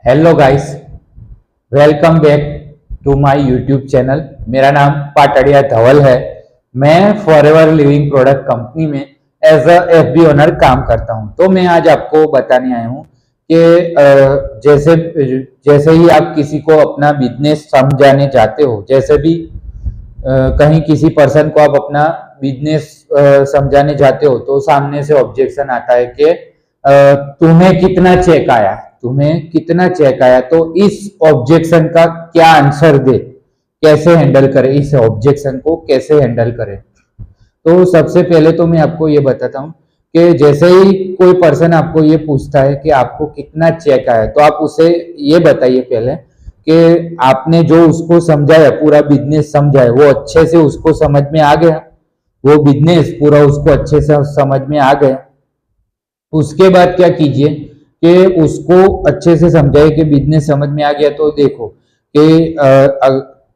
Hello guys, welcome back to my YouTube channel. मेरा नाम पाटड़िया धवल है। मैं फॉरएवर लिविंग प्रोडक्ट कंपनी में एज अ एफबी ओनर काम करता हूं। तो मैं आज आपको बताने आया हूं कि जैसे जैसे ही आप किसी को अपना बिजनेस समझाने जाते हो, जैसे भी कहीं किसी पर्सन को आप अपना बिजनेस समझाने जाते हो तो सामने से ऑब्जेक्शन आता है कि तुम्हें कितना चेक आया, तुम्हें कितना चेक आया। तो इस ऑब्जेक्शन का क्या आंसर दे, कैसे हैंडल करें, इस ऑब्जेक्शन को कैसे हैंडल करें। तो सबसे पहले तो मैं आपको ये बताता हूँ कि जैसे ही कोई पर्सन आपको ये पूछता है कि आपको कितना चेक आया, तो आप उसे ये बताइए पहले कि आपने जो उसको समझाया, पूरा बिजनेस समझाया, वो अच्छे से उसको समझ में आ गया, वो बिजनेस पूरा उसको अच्छे से समझ में आ गया। उसके बाद क्या कीजिए कि उसको अच्छे से समझाइए कि बिजनेस समझ में आ गया। तो देखो कि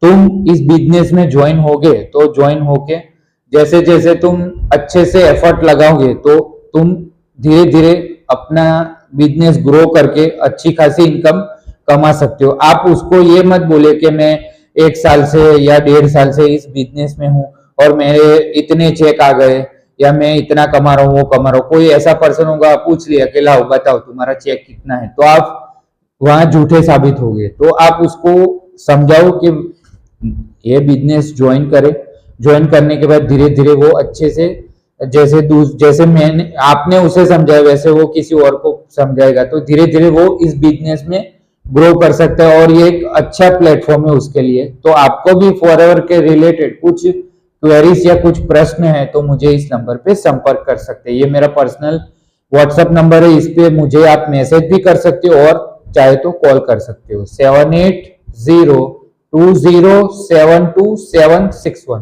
तुम इस बिजनेस में ज्वाइन होगे तो ज्वाइन होके जैसे जैसे तुम अच्छे से एफर्ट लगाओगे तो तुम धीरे धीरे अपना बिजनेस ग्रो करके अच्छी खासी इनकम कमा सकते हो। आप उसको ये मत बोले कि मैं 1 साल से या 1.5 साल से इस बिजनेस में हूँ और मेरे इतने चेक आ गए या मैं इतना कमा रहा हूँ, वो कमा रहा हूँ। कोई ऐसा पर्सन होगा, पूछ लिया कि लाओ बताओ तुम्हारा चेक कितना है, तो आप वहां झूठे साबित हो गए। तो आप उसको समझाओ कि ये बिजनेस ज्वाइन करे। ज्वाइन करने के बाद धीरे धीरे वो अच्छे से जैसे मैंने आपने उसे समझाया वैसे वो किसी और को समझाएगा, तो धीरे धीरे वो इस बिजनेस में ग्रो कर सकता है और ये एक अच्छा प्लेटफॉर्म है उसके लिए। तो आपको भी फॉरएवर के रिलेटेड कुछ क्वेरीज या कुछ प्रश्न है तो मुझे इस नंबर पे संपर्क कर सकते हैं। ये मेरा पर्सनल व्हाट्सएप नंबर है, इस पे मुझे आप मैसेज भी कर सकते हो और चाहे तो कॉल कर सकते हो। 7802072761।